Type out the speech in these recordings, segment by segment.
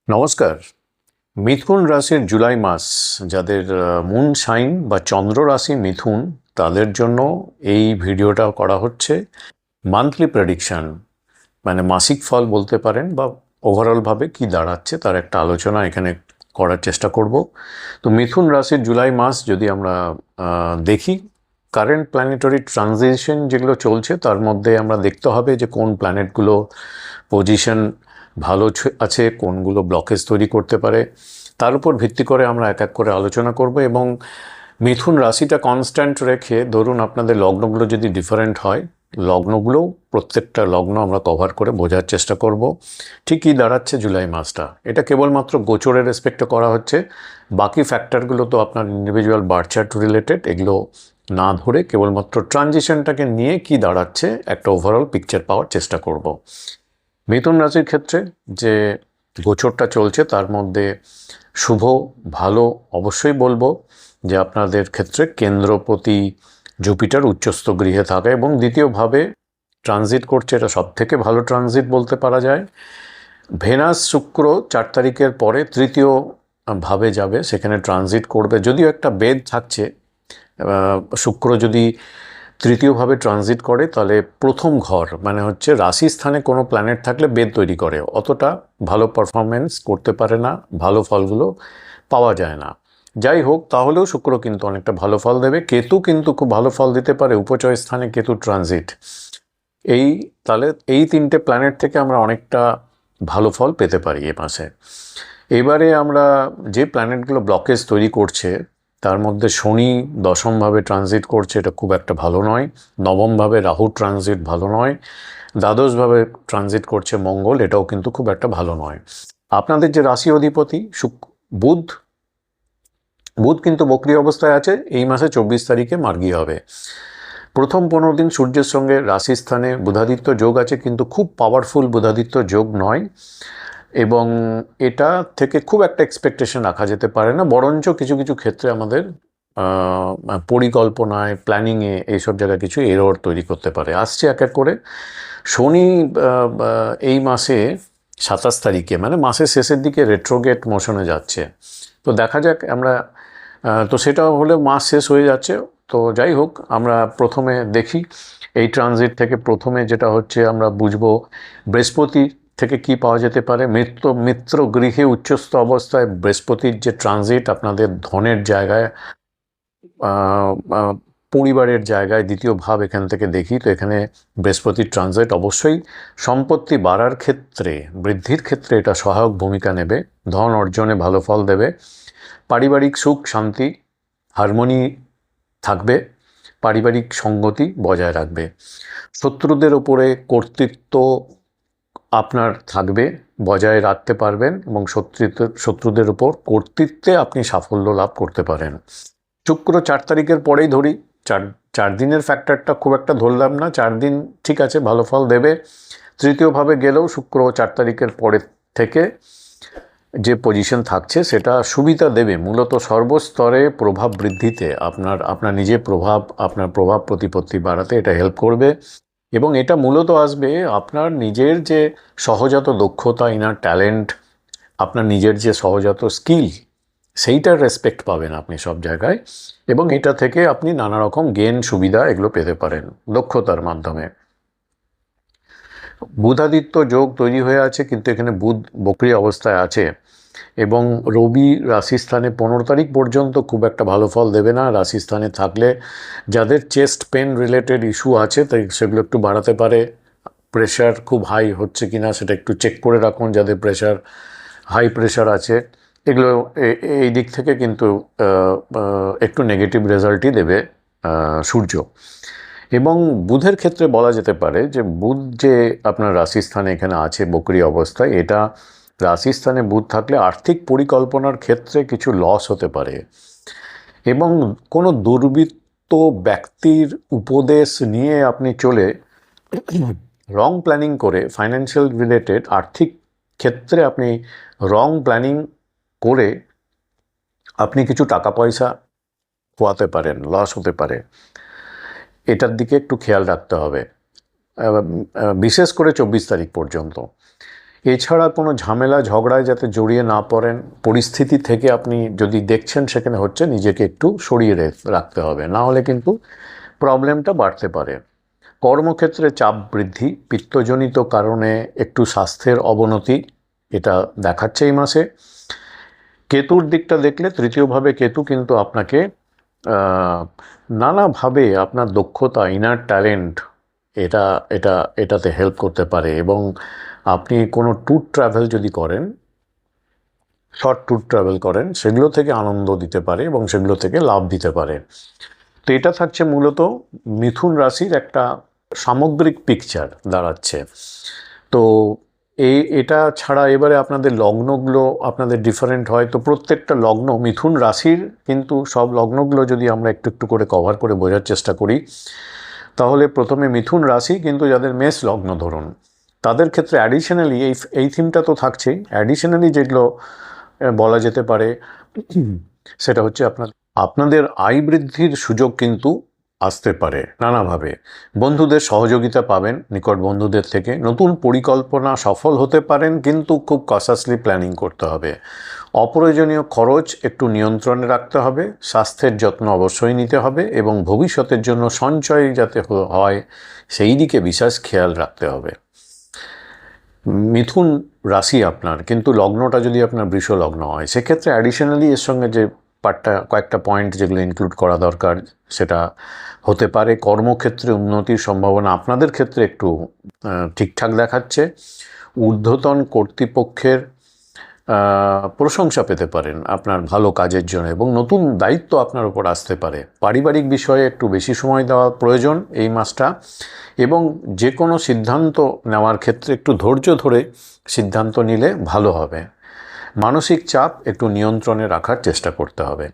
নমস্কার। মিথুন রাশির জুলাই মাস যাদের মুন সাইন বা চন্দ্র রাশি মিথুন, তাদের জন্য এই ভিডিওটা করা হচ্ছে। মান্থলি প্রেডিকশন মানে মাসিক ফল বলতে পারেন, বা ওভারঅলভাবে কি দাঁড়াচ্ছে তার একটা আলোচনা এখানে করার চেষ্টা করব। তো মিথুন রাশির জুলাই মাস যদি আমরা দেখি, কারেন্ট প্ল্যানেটারি ট্রানজিশন যেগুলো চলছে তার মধ্যে আমরা দেখতে হবে যে কোন প্ল্যানেটগুলো পজিশন ভালো আছে, কোনগুলো ব্লকেজ তৈরি করতে পারে, তার উপর ভিত্তি করে আমরা এক এক করে আলোচনা করব। এবং মিথুন রাশিটা কনস্ট্যান্ট রেখে, ধরুন আপনাদের লগ্নগুলো যদি ডিফারেন্ট হয়, লগ্নগুলোও প্রত্যেকটা লগ্ন আমরা কভার করে বোঝার চেষ্টা করব ঠিক কী দাঁড়াচ্ছে জুলাই মাসটা। এটা কেবলমাত্র গোচরের রেসপেক্টে করা হচ্ছে, বাকি ফ্যাক্টরগুলো তো আপনার ইন্ডিভিজুয়াল বার্থ চার্ট রিলেটেড, এগুলো না ধরে কেবলমাত্র ট্রানজিশনটাকে নিয়ে কি দাঁড়াচ্ছে একটা ওভারঅল পিকচার পাওয়ার চেষ্টা করব। মিথুন রাশির ক্ষেত্রে যে গোচরটা চলছে তার মধ্যে শুভ ভালো অবশ্যই বলবো যে আপনাদের ক্ষেত্রে কেন্দ্রপতি জুপিটার উচ্চস্থ গৃহে থাকে এবং দ্বিতীয়ভাবে ট্রানজিট করছে, এটা সব থেকে ভালো ট্রানজিট বলতে পারা যায়। ভেনাস শুক্র 4 তারিখের পরে তৃতীয় ভাবে যাবে, সেখানে ট্রানজিট করবে। যদিও একটা বেদ থাকছে, শুক্র যদি তৃতীয়ভাবে ট্রানজিট করে তাহলে প্রথম ঘর মানে হচ্ছে রাশি স্থানে কোনো প্ল্যানেট থাকলে বেদ তৈরি করে, অতটা ভালো পারফরমেন্স করতে পারে না, ভালো ফলগুলো পাওয়া যায় না। যাই হোক, তাহলেও শুক্র কিন্তু অনেকটা ভালো ফল দেবে। কেতু কিন্তু খুব ভালো ফল দিতে পারে, উপচয় স্থানে কেতু ট্রানজিট। তাহলে এই 3টে প্ল্যানেট থেকে আমরা অনেকটা ভালো ফল পেতে পারি এ মাসে। এবারে আমরা যে প্ল্যানেটগুলো ব্লকেজ তৈরি করছে তার মধ্যে শনি দশমভাবে ট্রানজিট করছে, এটা খুব একটা ভালো নয়। নবমভাবে রাহু ট্রানজিট ভালো নয়। দ্বাদশভাবে ট্রানজিট করছে মঙ্গল, এটাও কিন্তু খুব একটা ভালো নয়। আপনাদের যে রাশি অধিপতি বুধ বুধ কিন্তু বক্রী অবস্থায় আছে, এই মাসে 24 তারিখে মার্গী হবে। প্রথম 15 দিন সূর্যের সঙ্গে রাশি স্থানে বুধাদিত্য যোগ আছে, কিন্তু খুব পাওয়ারফুল বুধাদিত্য যোগ নয়, এবং এটা থেকে খুব একটা এক্সপেকটেশন রাখা যেতে পারে না। বরঞ্চ কিছু কিছু ক্ষেত্রে আমাদের পরিকল্পনায়, প্ল্যানিংয়ে এইসব জায়গায় কিছু এরর তৈরি করতে পারে। আসছে এক এক করে। শনি এই মাসে 27 তারিখে মানে মাসের শেষের দিকে রেট্রোগেট মোশনে যাচ্ছে। তো দেখা যাক আমরা, তো সেটা হলে মাস শেষ হয়ে যাচ্ছে। তো যাই হোক, আমরা প্রথমে দেখি এই ট্রানজিট থেকে প্রথমে যেটা হচ্ছে আমরা বুঝবো বৃহস্পতি থেকে কি পাওয়া যেতে পারে। মিত্র গৃহে উচ্চস্থ অবস্থায় বৃহস্পতির যে ট্রানজিট আপনাদের ধনের জায়গায়, পরিবারের জায়গায় দ্বিতীয় ভাব এখান থেকে দেখি, তো এখানে বৃহস্পতির ট্রানজিট অবশ্যই সম্পত্তি বাড়ার ক্ষেত্রে, বৃদ্ধির ক্ষেত্রে এটা সহায়ক ভূমিকা নেবে, ধন অর্জনে ভালো ফল দেবে, পারিবারিক সুখ শান্তি হারমোনি থাকবে, পারিবারিক সঙ্গতি বজায় রাখবে। শত্রুদের উপরে কর্তৃত্ব আপনার থাকবে, বজায় রাখতে পারবেন, এবং শত্রুদের উপর কর্তৃত্বে আপনি সাফল্য লাভ করতে পারেন। শুক্র 4 তারিখের পরেই ধরি, চার দিনের ফ্যাক্টরটা খুব একটা ধরলাম না, 4 দিন ঠিক আছে, ভালো ফল দেবে। তৃতীয়ভাবে গেলেও শুক্র 4 তারিখের পরের থেকে যে পজিশন থাকছে সেটা সুবিধা দেবে, মূলত সর্বস্তরে প্রভাব বৃদ্ধিতে, আপনার নিজের আপনার প্রভাব প্রতিপত্তি বাড়াতে এটা হেল্প করবে। এবং এটা মূলত আসবে আপনার নিজের যে সহজাত দক্ষতা, ইনার ট্যালেন্ট, আপনার নিজের যে সহজাত স্কিল, সেইটার রেসপেক্ট পাবেন আপনি সব জায়গায়, এবং এটা থেকে আপনি নানা রকম গেন সুবিধা এগুলো পেতে পারেন দক্ষতার মাধ্যমে। বুধাদিত্য যোগ তৈরি হয়ে আছে, কিন্তু এখানে বুধ বক্রী অবস্থায় আছে, এবং রবি রাশিস্থানে 15 তারিখ পর্যন্ত খুব একটা ভালো ফল দেবে না। রাশিস্থানে থাকলে যাদের চেস্ট পেন রিলেটেড ইস্যু আছে তাই সেগুলো একটু বাড়াতে পারে। প্রেশার খুব হাই হচ্ছে কিনা সেটা একটু চেক করে রাখুন, যাদের হাই প্রেশার আছে, এগুলো এই দিক থেকে কিন্তু একটু নেগেটিভ রেজাল্টই দেবে সূর্য। এবং বুধের ক্ষেত্রে বলা যেতে পারে যে বুধ যে আপনার রাশিস্থানে এখানে আছে বক্রী অবস্থায়, এটা রাশিস্থানে বুধ থাকলে আর্থিক পরিকল্পনার ক্ষেত্রে কিছু লস হতে পারে, এবং কোনো দুর্বৃত্ত ব্যক্তির উপদেশ নিয়ে আপনি চলে রং প্ল্যানিং করে ফাইন্যান্সিয়াল রিলেটেড আর্থিক ক্ষেত্রে আপনি রং প্ল্যানিং করে আপনি কিছু টাকা পয়সা খোয়াতে পারেন, লস হতে পারে। এটার দিকে একটু খেয়াল রাখতে হবে, বিশেষ করে 24 তারিখ পর্যন্ত। এছাড়া কোনো ঝামেলা ঝগড়ায় যাতে জড়িয়ে না পড়েন, পরিস্থিতি থেকে আপনি যদি দেখছেন সেখানে হচ্ছে, নিজেকে একটু সরিয়ে রাখতে হবে, না হলে কিন্তু প্রবলেমটা বাড়তে পারে। কর্মক্ষেত্রে চাপ বৃদ্ধি, পিত্তজনিত কারণে একটু স্বাস্থ্যের অবনতি এটা দেখাচ্ছে এই মাসে। কেতুর দিকটা দেখলে, তৃতীয়ভাবে কেতু কিন্তু আপনাকে নানাভাবে আপনার দক্ষতা, ইনার ট্যালেন্ট এটা এটা এটাতে হেল্প করতে পারে। এবং আপনি কোনো ট্যুর ট্রাভেল যদি করেন, শর্ট ট্যুর ট্রাভেল করেন, সেগুলো থেকে আনন্দ দিতে পারে এবং সেগুলো থেকে লাভ দিতে পারে। তো এটা থাকছে মূলত মিথুন রাশির একটা সামগ্রিক পিকচার দাঁড়াচ্ছে। তো এটা ছাড়া এবারে আপনাদের লগ্নগুলো আপনাদের ডিফারেন্ট হয়। তো প্রত্যেকটা লগ্ন, মিথুন রাশির কিন্তু সব লগ্নগুলো যদি আমরা একটু একটু করে কভার করে বোঝার চেষ্টা করি, তাহলে প্রথমে মিথুন রাশি কিন্তু যাদের মেষ লগ্ন ধরুন, তাদের ক্ষেত্রে অ্যাডিশনালি এই থিমটা তো থাকছেই, অ্যাডিশনালি যেগুলো বলা যেতে পারে সেটা হচ্ছে আপনাদের আয় বৃদ্ধির সুযোগ কিন্তু আসতে পারে নানাভাবে। বন্ধুদের সহযোগিতা পাবেন, নিকট বন্ধুদের থেকে। নতুন পরিকল্পনা সফল হতে পারেন, কিন্তু খুব কশাসলি প্ল্যানিং করতে হবে। অপ্রয়োজনীয় খরচ একটু নিয়ন্ত্রণে রাখতে হবে। স্বাস্থ্যের যত্ন অবশ্যই নিতে হবে এবং ভবিষ্যতের জন্য সঞ্চয় যাতে হয় সেই দিকে বিশেষ খেয়াল রাখতে হবে। মিথুন রাশি আপনার, কিন্তু লগ্নটা যদি আপনার বৃষ লগ্ন হয়, সেক্ষেত্রে অ্যাডিশনালি এর সঙ্গে যে কয়েকটা পয়েন্ট যেগুলো ইনক্লুড করা দরকার, সেটা হতে পারে কর্মক্ষেত্রে উন্নতির সম্ভাবনা আপনাদের ক্ষেত্রে একটু ঠিকঠাক দেখাচ্ছে। ঊর্ধ্বতন কর্তৃপক্ষের প্রশংসা পেতে পারেন আপনার ভালো কাজের জন্য, এবং নতুন দায়িত্ব আপনার উপর আসতে পারে। পারিবারিক বিষয়ে একটু বেশি সময় দেওয়া প্রয়োজন এই মাসটা, এবং যে কোনো সিদ্ধান্ত নেওয়ার ক্ষেত্রে একটু ধৈর্য ধরে সিদ্ধান্ত নিলে ভালো হবে। মানসিক চাপ একটু নিয়ন্ত্রণে রাখার চেষ্টা করতে হবে।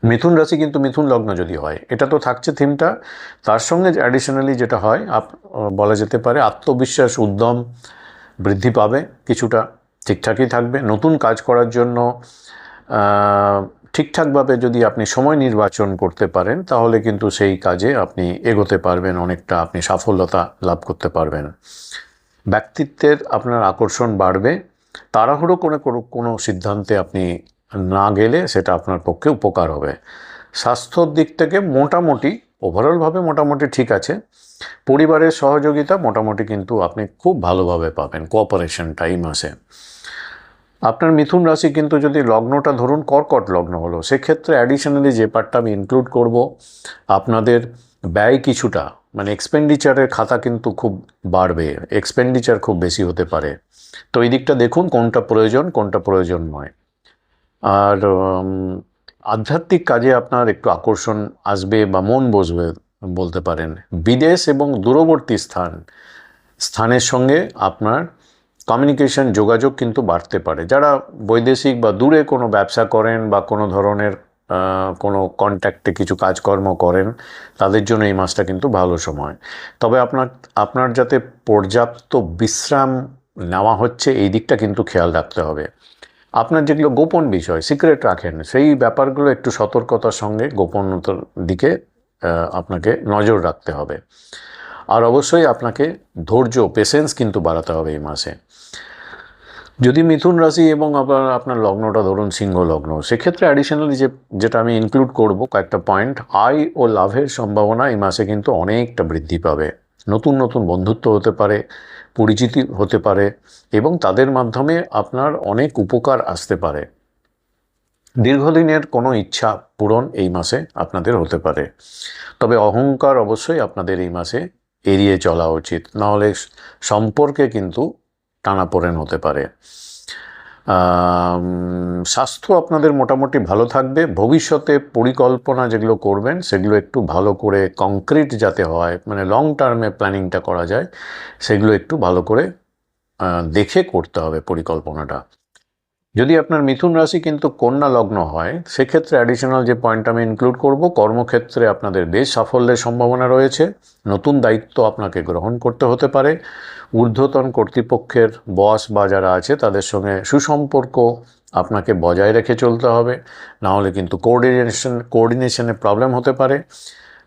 মিথুন রাশি কিন্তু মিথুন লগ্ন যদি হয়, এটা তো থাকছে থিমটা। তার সঙ্গে অ্যাডিশনালি যেটা হয় বলা যেতে পারে আত্মবিশ্বাস, উদ্যম বৃদ্ধি পাবে, কিছুটা ঠিকঠাকই থাকবে। নতুন কাজ করার জন্য ঠিকঠাকভাবে যদি আপনি সময় নির্বাচন করতে পারেন, তাহলে কিন্তু সেই কাজে আপনি এগোতে পারবেন, অনেকটা আপনি সাফল্যতা লাভ করতে পারবেন। ব্যক্তিত্বের আপনার আকর্ষণ বাড়বে। তাড়াহুড়ো করে কোনো সিদ্ধান্তে আপনি না গেলে সেটা আপনার পক্ষে উপকার হবে। স্বাস্থ্যর দিক থেকে মোটামুটি, ওভারঅলভাবে মোটামুটি ঠিক আছে। পরিবারের সহযোগিতা মোটামুটি কিন্তু আপনি খুব ভালোভাবে পাবেন, কোঅপারেশনটা এই মাসে। আপনার মিথুন রাশি কিন্তু যদি লগ্নটা ধরুন কর্কট লগ্ন হলো, সেক্ষেত্রে অ্যাডিশনালি যে পার্টটা আমি ইনক্লুড করব, আপনাদের ব্যয় কিছুটা, মানে এক্সপেন্ডিচারের খাতা কিন্তু খুব বাড়বে, এক্সপেন্ডিচার খুব বেশি হতে পারে। তো এই দিকটা দেখুন কোনটা প্রয়োজন কোনটা প্রয়োজন নয়। আর আধ্যাত্মিক কাজে আপনার একটু আকর্ষণ আসবে বা মন বসবে বলতে পারেন। বিদেশ এবং দূরবর্তী স্থানের সঙ্গে আপনার কমিউনিকেশন, যোগাযোগ কিন্তু বাড়তে পারে। যারা বৈদেশিক বা দূরে কোনো ব্যবসা করেন বা কোনো ধরনের কোনো কন্ট্যাক্টে কিছু কাজকর্ম করেন, তাদের জন্য এই মাসটা কিন্তু ভালো সময়। তবে আপনার যাতে পর্যাপ্ত বিশ্রাম নেওয়া হচ্ছে এই দিকটা কিন্তু খেয়াল রাখতে হবে। আপনার যেগুলো গোপন বিষয়, সিক্রেট রাখেন, সেই ব্যাপারগুলো একটু সতর্কতার সঙ্গে গোপনতার দিকে আপনাকে নজর রাখতে হবে। আর অবশ্যই আপনাকে ধৈর্য, পেশেন্স কিন্তু বাড়াতে হবে এই মাসে। যদি মিথুন রাশি এবং আপনার লগ্নটা ধরুন সিংহ লগ্ন, সেক্ষেত্রে অ্যাডিশনালি যেটা আমি ইনক্লুড করব কয়েকটা পয়েন্ট, আয় ও লাভের সম্ভাবনা এই মাসে কিন্তু অনেকটা বৃদ্ধি পাবে। নতুন নতুন বন্ধুত্ব হতে পারে, পরিচিতি হতে পারে, এবং তাদের মাধ্যমে আপনার অনেক উপকার আসতে পারে। দীর্ঘদিনের কোনো ইচ্ছা পূরণ এই মাসে আপনাদের হতে পারে। তবে অহংকার অবশ্যই আপনাদের এই মাসে এড়িয়ে চলা উচিত, নাহলে সম্পর্কে কিন্তু টানাপোড়েন হতে পারে। স্বাস্থ্য আপনাদের মোটামুটি ভালো থাকবে। ভবিষ্যতে পরিকল্পনা যেগুলো করবেন সেগুলো একটু ভালো করে কংক্রিট যাতে হয়, মানে লং টার্মে প্ল্যানিংটা করা যায়, সেগুলো একটু ভালো করে দেখে করতে হবে পরিকল্পনাটা। যদি আপনার মিথুন রাশি কিন্তু কন্যা লগ্ন হয়, সেক্ষেত্রে অ্যাডিশনাল যে পয়েন্ট আমি ইনক্লুড করব, কর্মক্ষেত্রে আপনাদের বেশ সাফল্যের সম্ভাবনা রয়েছে। নতুন দায়িত্ব আপনাকে গ্রহণ করতে হতে পারে। ঊর্ধ্বতন কর্তৃপক্ষের বস বা যারা আছে তাদের সঙ্গে সুসম্পর্ক আপনাকে বজায় রেখে চলতে হবে, নাহলে কিন্তু কোঅর্ডিনেশনে প্রবলেম হতে পারে।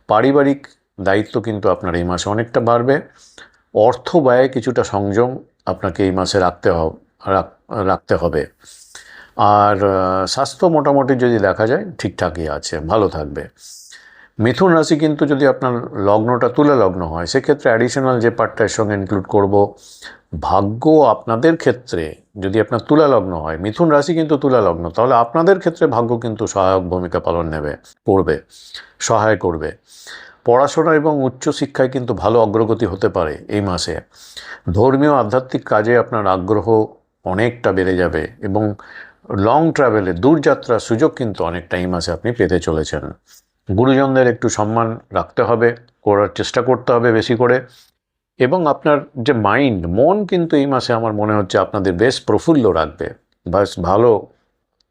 পারিবারিক দায়িত্ব কিন্তু আপনার এই মাসে অনেকটা বাড়বে। অর্থ ব্যয়ে কিছুটা সংযম আপনাকে এই মাসে রাখতে হবে। আর স্বাস্থ্য মোটামুটি যদি দেখা যায় ঠিকঠাকই আছে, ভালো থাকবে। মিথুন রাশি কিন্তু যদি আপনার লগ্নটা তুলা লগ্ন হয়, সেক্ষেত্রে অ্যাডিশনাল যে পার্টটা এর সঙ্গে ইনক্লুড করব, ভাগ্য আপনাদের ক্ষেত্রে যদি আপনার তুলা লগ্ন হয়, মিথুন রাশি কিন্তু তুলা লগ্ন, তাহলে আপনাদের ক্ষেত্রে ভাগ্য কিন্তু সহায়ক ভূমিকা পালন করবে, সহায় করবে। পড়াশোনা এবং উচ্চশিক্ষায় কিন্তু ভালো অগ্রগতি হতে পারে এই মাসে। ধর্মীয় আধ্যাত্মিক কাজে আপনার আগ্রহ অনেকটা বেড়ে যাবে এবং লং ট্রাভেলে দূরযাত্রার সুযোগ কিন্তু অনেকটা এই মাসে আপনি পেতে চলেছেন। গুরুজনদের একটু সম্মান রাখতে হবে, করার চেষ্টা করতে হবে বেশি করে। এবং আপনার যে মন কিন্তু এই মাসে আমার মনে হচ্ছে আপনাদের বেশ প্রফুল্ল রাখবে, বেশ ভালো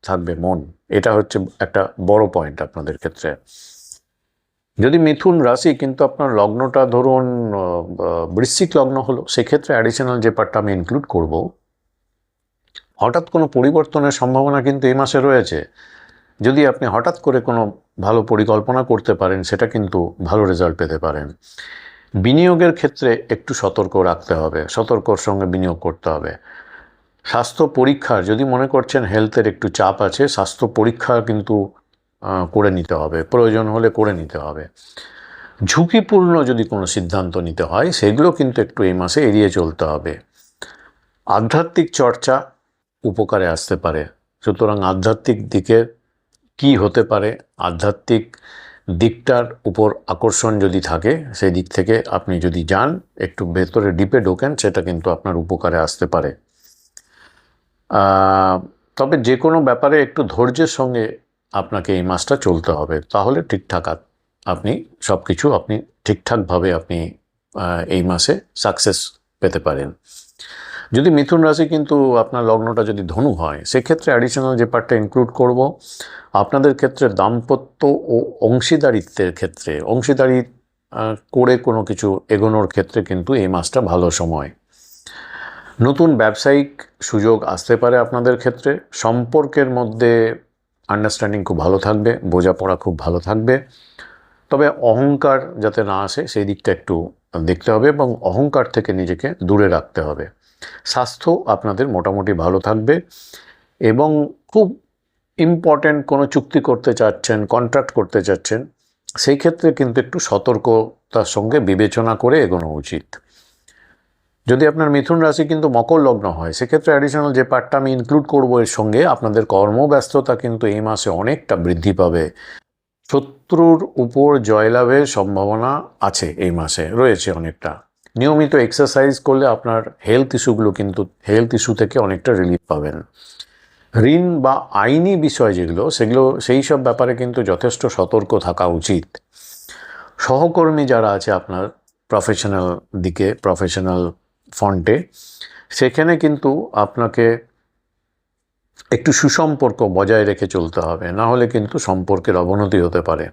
থাকবে মন। এটা হচ্ছে একটা বড় পয়েন্ট আপনাদের ক্ষেত্রে। যদি মিথুন রাশি কিন্তু আপনার লগ্নটা ধরুন বৃশ্চিক লগ্ন হলো, সেক্ষেত্রে অ্যাডিশনাল যে পার্টটা আমি ইনক্লুড করব, হঠাৎ কোনো পরিবর্তনের সম্ভাবনা কিন্তু এই মাসে রয়েছে। যদি আপনি হঠাৎ করে কোনো ভালো পরিকল্পনা করতে পারেন, সেটা কিন্তু ভালো রেজাল্ট পেতে পারেন। বিনিয়োগের ক্ষেত্রে একটু সতর্ক রাখতে হবে, সতর্কর সঙ্গে বিনিয়োগ করতে হবে। স্বাস্থ্য পরীক্ষার যদি মনে করছেন হেলথের একটু চাপ আছে, স্বাস্থ্য পরীক্ষা কিন্তু করে নিতে হবে, প্রয়োজন হলে করে নিতে হবে। ঝুঁকিপূর্ণ যদি কোনো সিদ্ধান্ত নিতে হয়, সেগুলো কিন্তু একটু এই মাসে এড়িয়ে চলতে হবে। আধ্যাত্মিক চর্চা উপকারে আসতে পারে, সুতরাং আধ্যাত্মিক দিকের কি হতে পারে, আধ্যাত্মিক দিকটার উপর আকর্ষণ যদি থাকে, সেই দিক থেকে আপনি যদি যান, একটু ভেতরে ডিপে ঢোকেন, সেটা কিন্তু আপনার উপকারে আসতে পারে। তবে যে কোনো ব্যাপারে একটু ধৈর্যের সঙ্গে আপনাকে এই মাসটা চলতে হবে, তাহলে ঠিকঠাক আপনি সব কিছু আপনি ঠিকঠাকভাবে আপনি এই মাসে সাকসেস পেতে পারেন। যদি মিথুন রাশি কিন্তু আপনার লগ্নটা যদি ধনু হয়, সেক্ষেত্রে অ্যাডিশনাল যে পার্টটা ইনক্লুড করব, আপনাদের ক্ষেত্রে দাম্পত্য ও অংশীদারিত্বের ক্ষেত্রে, অংশীদারি করে কোনো কিছু এগোনোর ক্ষেত্রে কিন্তু এই মাসটা ভালো সময়। নতুন ব্যবসায়িক সুযোগ আসতে পারে আপনাদের ক্ষেত্রে। সম্পর্কের মধ্যে আন্ডারস্ট্যান্ডিং খুব ভালো থাকবে, বোঝাপড়া খুব ভালো থাকবে। তবে অহংকার যাতে না আসে, সেই দিকটা একটু দেখতে হবে এবং অহংকার থেকে নিজেকে দূরে রাখতে হবে। স্বাস্থ্য আপনাদের মোটামুটি ভালো থাকবে এবং খুব ইম্পর্ট্যান্ট কোনো চুক্তি করতে চাচ্ছেন, কন্ট্রাক্ট করতে চাচ্ছেন, সেই ক্ষেত্রে কিন্তু একটু সতর্কতার সঙ্গে বিবেচনা করে এগোনো উচিত। যদি আপনার মিথুন রাশি কিন্তু মকর লগ্ন হয়, সেক্ষেত্রে অ্যাডিশনাল যে পার্টটা আমি ইনক্লুড করবো এর সঙ্গে, আপনাদের কর্মব্যস্ততা কিন্তু এই মাসে অনেকটা বৃদ্ধি পাবে। শত্রুর উপর জয়লাভের সম্ভাবনা আছে এই মাসে, রয়েছে অনেকটা। নিয়মিত এক্সারসাইজ করলে আপনার হেলথ ইস্যু থেকে অনেকটা রিলিফ পাবেন। ঋণ বা আইনি বিষয় যেগুলো, সেই সব ব্যাপারে কিন্তু যথেষ্ট সতর্ক থাকা উচিত। সহকর্মী যারা আছে আপনার প্রফেশনাল ফ্রন্টে, সেখানে কিন্তু আপনাকে একটু সুসম্পর্ক বজায় রেখে চলতে হবে, না হলে কিন্তু সম্পর্কের অবনতি হতে পারে।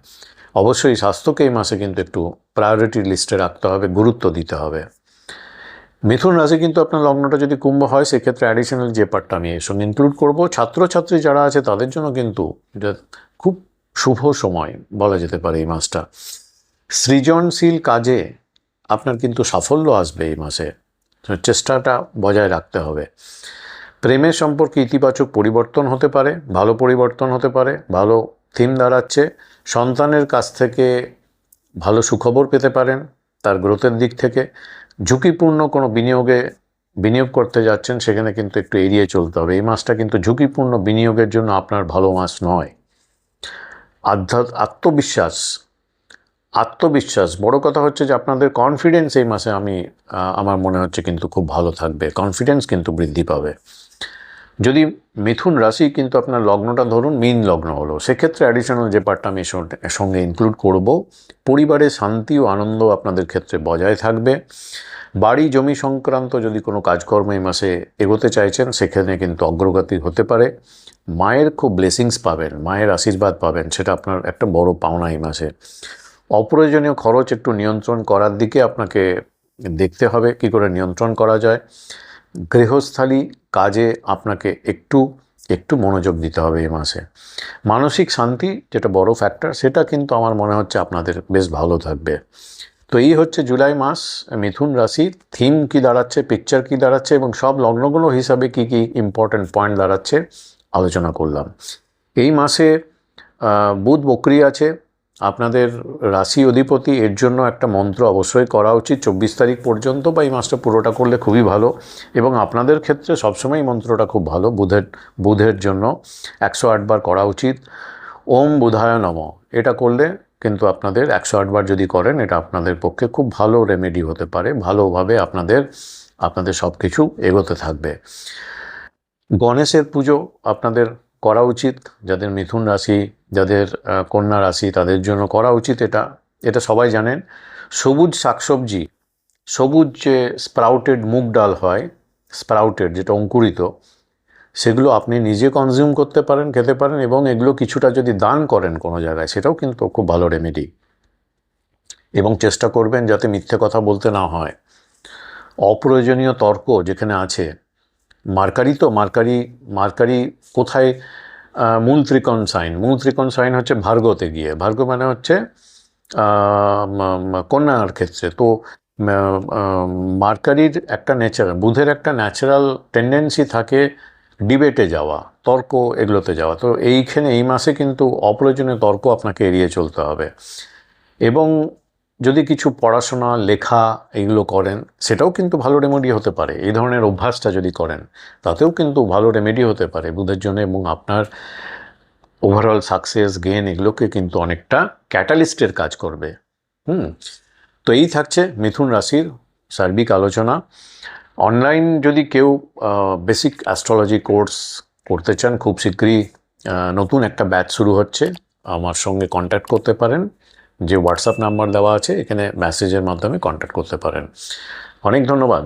অবশ্যই স্বাস্থ্যকে এই মাসে কিন্তু একটু প্রায়োরিটি লিস্টে রাখতে হবে, গুরুত্ব দিতে হবে। মিথুন রাশি কিন্তু আপনার লগ্নটা যদি কুম্ভ হয়, সেক্ষেত্রে অ্যাডিশনাল যে পার্টটা আমি এর সঙ্গে ইনক্লুড করবো, ছাত্রছাত্রী যারা আছে তাদের জন্য কিন্তু খুব শুভ সময় বলা যেতে পারে এই মাসটা। সৃজনশীল কাজে আপনার কিন্তু সাফল্য আসবে এই মাসে, চেষ্টাটা বজায় রাখতে হবে। প্রেমের সম্পর্কে ইতিবাচক পরিবর্তন হতে পারে, ভালো পরিবর্তন হতে পারে, ভালো থিম দাঁড়াচ্ছে। সন্তানের কাছ থেকে ভালো সুখবর পেতে পারেন তার গ্রোথের দিক থেকে। ঝুঁকিপূর্ণ কোনো বিনিয়োগ করতে যাচ্ছেন, সেখানে কিন্তু একটু এড়িয়ে চলতে হবে। এই মাসটা কিন্তু ঝুঁকিপূর্ণ বিনিয়োগের জন্য আপনার ভালো মাস নয়। আত্মবিশ্বাস বড় কথা হচ্ছে যে আপনাদের কনফিডেন্স এই মাসে আমার মনে হচ্ছে কিন্তু খুব ভালো থাকবে, কনফিডেন্স কিন্তু বৃদ্ধি পাবে। যদি মিথুন রাশি কিন্তু আপনার লগ্নটা ধরুন মীন লগ্ন হলো, সেক্ষেত্রে অ্যাডিশনাল যে পার্টটা আমি সঙ্গে ইনক্লুড করব, পরিবারে শান্তি ও আনন্দ আপনাদের ক্ষেত্রে বজায় থাকবে। বাড়ি জমি সংক্রান্ত যদি কোনো কাজকর্ম এই মাসে এগোতে চাইছেন, সেখানে কিন্তু অগ্রগতি হতে পারে। মায়ের খুব ব্লেসিংস পাবেন, মায়ের আশীর্বাদ পাবেন, সেটা আপনার একটা বড় পাওনা এই মাসে। অপ্রয়োজনীয় খরচ একটু নিয়ন্ত্রণ করার দিকে আপনাকে দেখতে হবে, কি করে নিয়ন্ত্রণ করা যায়। গৃহস্থালী কাজে আপনাকে একটু মনোযোগ দিতে হবে এই মাসে। মানসিক শান্তি যেটা বড় ফ্যাক্টর, সেটা কিন্তু আমার মনে হচ্ছে আপনাদের বেশ ভালো থাকবে। তো এই হচ্ছে জুলাই মাস মিথুন রাশির থিম কি দাঁড়াচ্ছে, পিকচার কি দাঁড়াচ্ছে এবং সব লগ্নগুলো হিসাবে কি কি ইম্পর্ট্যান্ট পয়েন্ট দাঁড়াচ্ছে আলোচনা করলাম। এই মাসে বুধ বক্রি আছে, আপনাদের রাশি অধিপতি, এর জন্য একটা মন্ত্র অবশ্যই করা উচিত 24 তারিখ পর্যন্ত, বা এই মাসটা পুরোটা করলে খুবই ভালো। এবং আপনাদের ক্ষেত্রে সবসময় মন্ত্রটা খুব ভালো, বুধের জন্য 108 বার করা উচিত। ওম বুধায় নম, এটা করলে কিন্তু আপনাদের 108 বার যদি করেন, এটা আপনাদের পক্ষে খুব ভালো রেমেডি হতে পারে, ভালোভাবে আপনাদের সব কিছু এগোতে থাকবে। গণেশের পুজো আপনাদের করা উচিত, যাদের মিথুন রাশি, যাদের কন্যা রাশি, তাদের জন্য করা উচিত। এটা সবাই জানেন। সবুজ শাকসবজি, সবুজ যে স্প্রাউটেড মুগ ডাল হয়, স্প্রাউটেড যেটা অঙ্কুরিত, সেগুলো আপনি নিজে কনজিউম করতে পারেন, খেতে পারেন, এবং এগুলো কিছুটা যদি দান করেন কোনো জায়গায়, সেটাও কিন্তু খুব ভালো রেমেডি। এবং চেষ্টা করবেন যাতে মিথ্যে কথা বলতে না হয়। অপ্রয়োজনীয় তর্ক যেখানে আছে, মার্কারি কোথায়? মূল ত্রিকোণ সাইন হচ্ছে ভার্গতে গিয়ে, ভার্গ মানে হচ্ছে কন্যার ক্ষেত্রে। তো মার্কারির একটা বুধের একটা ন্যাচারাল টেন্ডেন্সি থাকে ডিবেটে যাওয়া, তর্ক এগুলোতে যাওয়া। তো এই মাসে কিন্তু অপ্রয়োজনীয় তর্ক আপনাকে এড়িয়ে চলতে হবে। এবং যদি কিছু পড়াশোনা, লেখা এগুলো করেন, সেটাও কিন্তু ভালো রেমেডি হতে পারে। এই ধরনের অভ্যাসটা যদি করেন, তাতেও কিন্তু ভালো রেমেডি হতে পারে বুধের জন্য, এবং আপনার ওভারঅল সাকসেস গেন এগুলোকে কিন্তু অনেকটা ক্যাটালিস্টের কাজ করবে। তো এই থাকছে মিথুন রাশির সার্বিক আলোচনা। অনলাইন যদি কেউ বেসিক অ্যাস্ট্রোলজি কোর্স করতে চান, খুব শীঘ্রই নতুন একটা ব্যাচ শুরু হচ্ছে, আমার সঙ্গে কন্ট্যাক্ট করতে পারেন। যে হোয়াটসঅ্যাপ নাম্বার দেওয়া আছে এখানে, মেসেজের মাধ্যমে কন্ট্যাক্ট করতে পারেন। অনেক ধন্যবাদ।